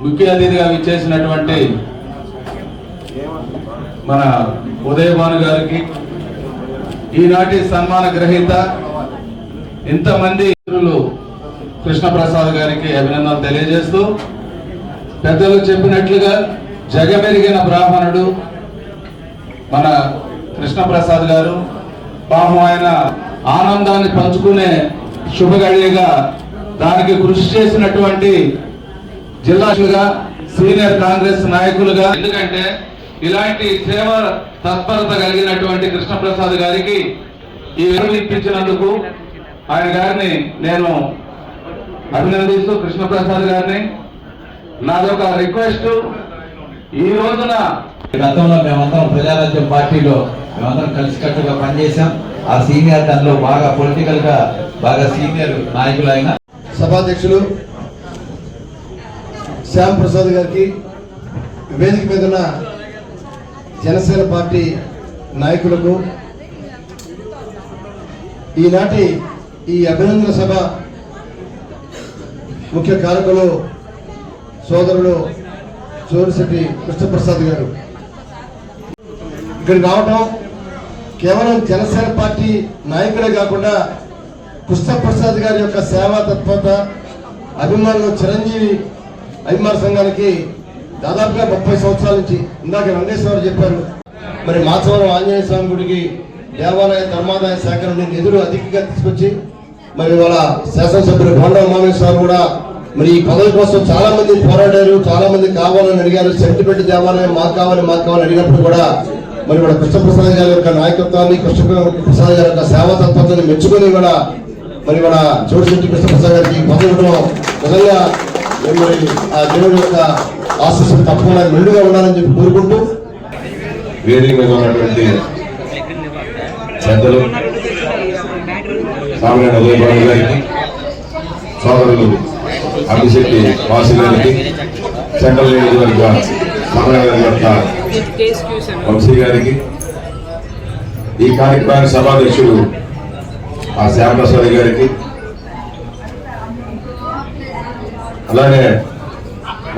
ముఖ్య అతిథిగా విచ్చేసినటువంటి మన ఉదయభాను గారికి, ఈనాటి సన్మాన గ్రహీత ఇంతమంది మిత్రులు కృష్ణప్రసాద్ గారికి అభినందనలు తెలియజేస్తూ, పెద్దలు చెప్పినట్లుగా జగమెరిగిన బ్రాహ్మణుడు మన కృష్ణప్రసాద్ గారు. పాపం ఆయన ఆనందాన్ని పంచుకునే శుభగడియగా దానికి కృషి చేసినటువంటి జిల్లాలుగా, సీనియర్ కాంగ్రెస్ నాయకులుగా, ఎందుకంటే ఇలాంటి సేవ తత్పరత కలిగినటువంటి కృష్ణప్రసాద్ గారికి ఈ విలువ ఇప్పించినందుకు ఆయన గారిని నేను అభినందిస్తూ, కృష్ణప్రసాద్ గారిని నాదొక రిక్వెస్ట్, ఈ రోజున గతంలో మేమందరం ప్రజారాజ్యం పార్టీలో మేమందరం కలిసికట్టుగా పనిచేశాం. ఆ సీనియర్ దానిలో బాగా పొలిటికల్ గా బాగా సీనియర్ నాయకులు అయిన సభాధ్యక్షులు శ్యామ్ ప్రసాద్ గారికి, వేదిక మీద ఉన్న జనసేన పార్టీ నాయకులకు, ఈనాటి ఈ అభినందన సభ ముఖ్య కారకులు సోదరుడు చోరిశెట్టి కృష్ణప్రసాద్ గారు ఇక్కడికి రావటం కేవలం జనసేన పార్టీ నాయకులే కాకుండా కృష్ణప్రసాద్ గారి యొక్క సేవా తత్పరత, అభిమానులు, చిరంజీవి అభిమాన సంఘానికి దాదాపుగా 30 సంవత్సరాల నుంచి, ఇందాక రంగేశ్వర చెప్పారు, మరి మాచవరం ఆంజనేయ స్వామి గుడికి దేవాలయ ధర్మాదాయ శాఖ నుండి నిధులు అధికంగా తీసుకొచ్చి, మరి వాళ్ళ శాసనసభ్యులు బొండా ఉమామేశ్వర కూడా మరి ఈ పదవి కోసం చాలా మంది పోరాడారు, చాలా మంది కావాలని అడిగారు. సెంటిమెంట్ దేవాలయం మాకు కావాలని అడిగినప్పుడు కూడా మరి మన కృష్ణప్రసాద్ గారి యొక్క నాయకత్వాన్ని, కృష్ణప్రసాద్ గారి యొక్క సేవా తత్పరతని మెచ్చుకొని కూడా మరి మన చోటిశెట్టి కృష్ణప్రసాద్ గారికి పదవి ఇవ్వడం నిజంగా మరి ఆ దేవుడి యొక్క ఆశీస్సులు తప్పకుండా మెండుగా ఉండాలని చెప్పి కోరుకుంటూ, వేదిక మీద ఉన్నటువంటి పెద్దలు సామాన్య ఉదయభాను గారికి, సోదరులు అభిశెట్టి వాసు గారికి, సెంట్రల్ నియోజకవర్గ సమన్వయకర్త వంశీ గారికి, ఈ కార్యక్రమానికి సభాధ్యక్షుడు ఆ శ్యామప్రసాద్ గారికి, అలానే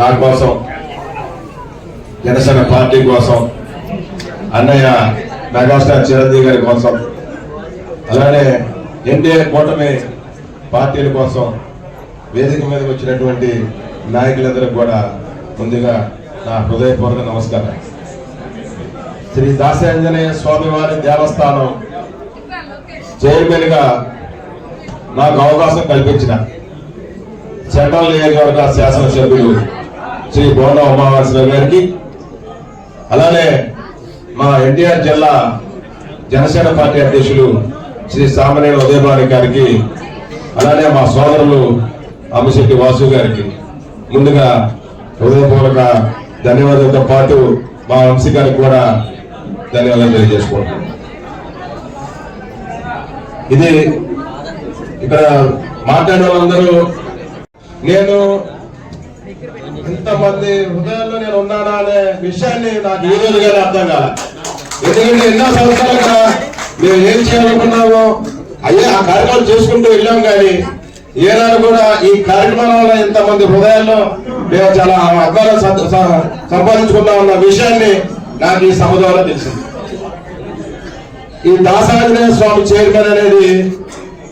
నా కోసం, జనసేన పార్టీ కోసం, అన్నయ్య మెగాస్టార్ చిరంజీవి గారి కోసం, అలానే ఎన్డీఏ కూటమి పార్టీల కోసం వేదిక మీదకి వచ్చినటువంటి నాయకులందరికీ కూడా ముందుగా నా హృదయపూర్వక నమస్కారం. శ్రీ దాసాంజనేయ స్వామి వారి దేవస్థానం చైర్మన్ గా నాకు అవకాశం కల్పించిన సెంట్రల్ నియోజకవర్గ శాసనసభ్యులు శ్రీ బోండా ఉమామేశ్వర గారికి, అలానే మా ఎన్టీఆర్ జిల్లా జనసేన పార్టీ అధ్యక్షులు శ్రీ సామాన్య ఉదయభాను గారికి, అలానే మా సోదరులు అభిశెట్టి వాసు గారికి ముందుగా హృదయపూర్వక ధన్యవాదాలతో పాటు మా వంశీ గారికి కూడా ధన్యవాదాలు తెలియజేసుకుంటున్నాను. ఇది ఇక్కడ మాట్లాడే వాళ్ళందరూ, నేను ఇంతమంది హృదయాల్లో నేను ఉన్నానా అనే విషయాన్ని నాకు ఈ రోజుగానే అర్థం కాల. ఎందుకంటే ఎన్నో సంవత్సరాలుగా మేము ఏం చేయాలనుకున్నామో అయ్యే ఆ కార్యక్రమాలు చేసుకుంటూ వెళ్ళాం, కానీ ఏనాడు కూడా ఈ కార్యక్రమం వల్ల ఇంతమంది హృదయాల్లో మేము చాలా అద్భుతాలు సంపాదించుకున్నామన్న విషయాన్ని నాకు ఈ సభ ద్వారా తెలిసింది. ఈ దాసాంజనేయ స్వామి చైర్మన్ అనేది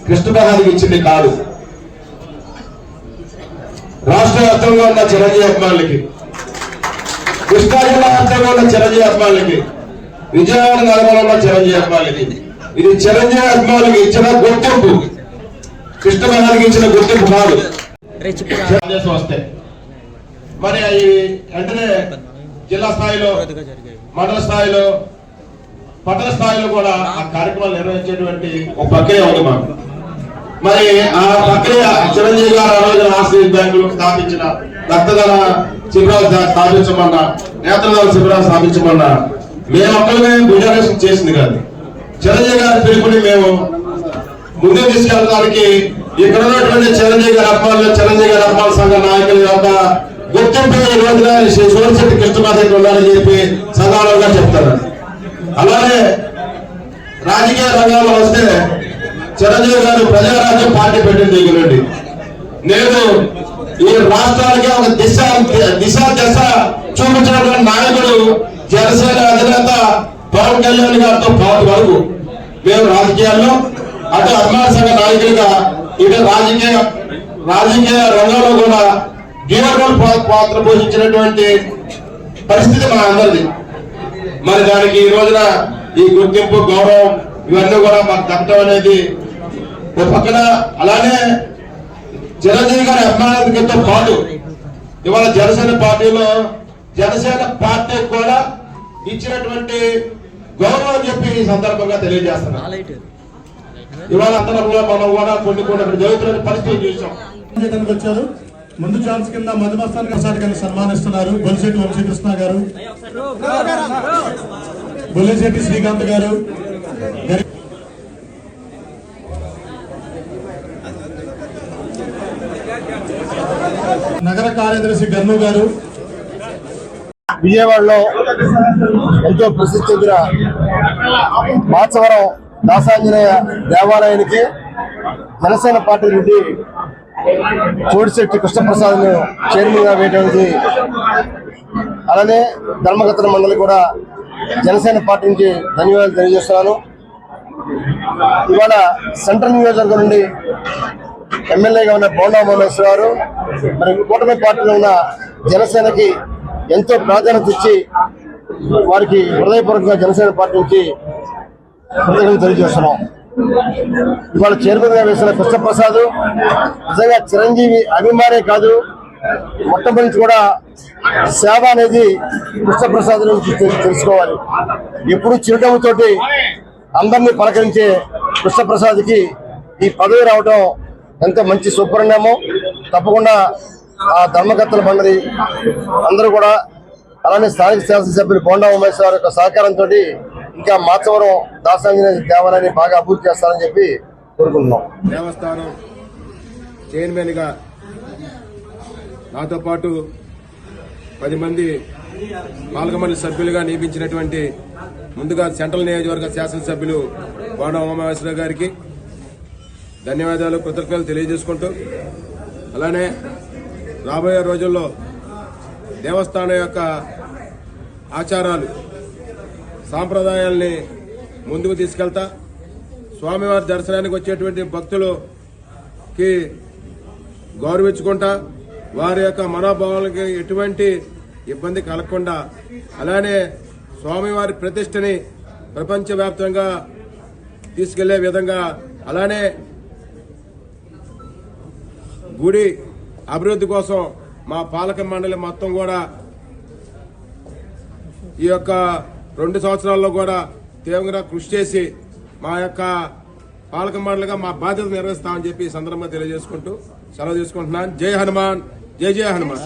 కృష్ణప్రసాద్కి ఇచ్చింది కాదు, రాష్ట్ర వ్యాప్తంగా ఉన్న చిరంజీవి అభిమానులకి, కృష్ణా జిల్లా వ్యాప్తంగా ఉన్న చిరంజీవి అభిమానులకి, విజయవాడ నగరంలో ఉన్న చిరంజీవి అభిమానులకి, ఇది చిరంజీవి అభిమానులకి ఇచ్చిన గుర్తింపు, కృష్ణప్రసాద్కి ఇచ్చిన గుర్తింపు కాదు. వస్తే మరి అవి వెంటనే జిల్లా స్థాయిలో, మండల స్థాయిలో, పట్టణ స్థాయిలో కూడా ఆ కార్యక్రమాలు నిర్వహించేటువంటి ఒక ప్రక్రియ ఉంది మాకు. మరి ఆ ప్రక్రియ చిరంజీవి గారు ఆ రోజున ఆశ్రయ బ్యాంకులు స్థాపించిన, రక్తదాన శిబిరాలు స్థాపించమన్నా, నేత్రదాన శిబిరాలు స్థాపించమన్నా మేము ఒక్కరిమే గుజరాషన్ చేసింది కాదు. చిరంజీవి గారి పిలుపుని మేము ముందుకు తీసుకెళ్ళడానికి ఇక్కడ ఉన్నటువంటి చిరంజీవి గారి అభిమానులు, చిరంజీవి గారి అభిమాన సంఘ నాయకుల యొక్క గుర్తింపు ఈ రోజున చోటిశెట్టి కృష్ణప్రసాద్ ఉండాలని చెప్పి సదానంగా చెప్తారు. అలానే రాజకీయ రంగంలో వస్తే చిరంజీవి గారు ప్రజారాజ్యం పార్టీ పెట్టింది దగ్గర నుండి. నేను ఈ రాష్ట్రానికి ఒక దిశ దశ చూపించినటువంటి నాయకుడు జనసేన అధినేత పవన్ కళ్యాణ్ గారితో పాటు వరకు మేము రాజకీయాల్లో అటు అభిమాన సంఘ నాయకులుగా ఇటు రాజకీయ రంగంలో కూడా కీలక పాత్ర పోషించినటువంటి పరిస్థితి మన అందరిది. మరి దానికి ఈ రోజున ఈ గుర్తింపు గౌరవం ఇవన్నీ కూడా మాకు దక్కడం అనేది ఒక పక్కన, అలానే చిరంజీవి గారి అభిమానులతో పాటు ఇవాళ జనసేన పార్టీలో జనసేన పార్టీ కూడా ఇచ్చినటువంటి గౌరవం అని చెప్పి ఈ సందర్భంగా తెలియజేస్తున్నాం. ఇవాళ అందరంలో మనం కూడా కొన్ని జరుగుతున్న పరిస్థితి చూసాం. వచ్చారు. ముందు ఛాన్స్ కింద మధుమస్తాన్ ప్రసాద్ గారిని సన్మానిస్తున్నారు. బొలిశెట్టి వంశీకృష్ణ గారు, బొలిశెట్టి శ్రీకాంత్ గారు, నగర కార్యదర్శి గన్ను గారు. విజయవాడలో ఎంతో ప్రసిద్ధి చెందిన మాచవరం దాసాంజనేయ దేవాలయానికి జనసేన పార్టీ నుండి చోడిశెట్టి కృష్ణప్రసాద్ ను చైర్మన్ గా వేయడానికి, అలానే ధర్మకర్తల మండలి కూడా జనసేన పార్టీ నుంచి ధన్యవాదాలు తెలియజేస్తున్నాను. ఇవాళ సెంట్రల్ నియోజకవర్గం నుండి ఎమ్మెల్యేగా ఉన్న బోండా మహేశ్వర గారు మరి కూటమి పార్టీలో ఉన్న జనసేనకి ఎంతో ప్రాధాన్యత ఇచ్చి వారికి హృదయపూర్వకంగా జనసేన పార్టీ నుంచి కృతజ్ఞతలు తెలియజేస్తున్నాం. ఇవాళ చైర్మన్ గా వేసిన కృష్ణప్రసాద్ నిజంగా చిరంజీవి అభిమానే కాదు, మొట్టమొదటి కూడా సేవ అనేది కృష్ణప్రసాద్ నుంచి తెలుసుకోవాలి. ఎప్పుడు చిరునవ్వుతోటి అందరినీ పలకరించే కృష్ణప్రసాద్కి ఈ పదవి రావడం ఎంతో మంచి సుపరిణామం. తప్పకుండా ఆ ధర్మకర్తల మండలి అందరూ కూడా, అలానే స్థానిక శాసనసభ్యులు బోండా ఉమేశ్వర యొక్క సహకారంతో ఇంకా మాచవరం దాసాంజనేయ దేవాలయాన్ని బాగా అభివృద్ధి చేస్తారని చెప్పి కోరుకుంటున్నాం. దేవస్థానం చైర్మన్ గా నాతో పాటు 10 మంది పాలకమండలి సభ్యులుగా నియమించినటువంటి ముందుగా సెంట్రల్ నియోజకవర్గ శాసనసభ్యులు బోండా ఉమేశ్వర గారికి ధన్యవాదాలు, కృతజ్ఞతలు తెలియజేసుకుంటూ, అలానే రాబోయే రోజుల్లో దేవస్థానం యొక్క ఆచారాలు సాంప్రదాయాల్ని ముందుకు తీసుకెళ్తా, స్వామివారి దర్శనానికి వచ్చేటువంటి భక్తులకి గౌరవించుకుంటా, వారి యొక్క మనోభావాలకి ఎటువంటి ఇబ్బంది కలగకుండా, అలానే స్వామివారి ప్రతిష్టని ప్రపంచవ్యాప్తంగా తీసుకెళ్లే విధంగా, అలానే గుడి అభివృద్ధి కోసం మా పాలక మండలి మొత్తం కూడా ఈ యొక్క 2 సంవత్సరాల్లో కూడా తీవ్రంగా కృషి చేసి మా యొక్క పాలక మండలిగా మా బాధ్యత నిర్వహిస్తామని చెప్పి ఈ సందర్భంగా తెలియజేసుకుంటూ సెలవు తీసుకుంటున్నాను. జై హనుమాన్, జై జై Hanuman.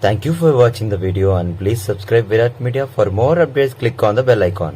Thank you for watching the video and please subscribe Virat Media. For more updates, click on the bell icon.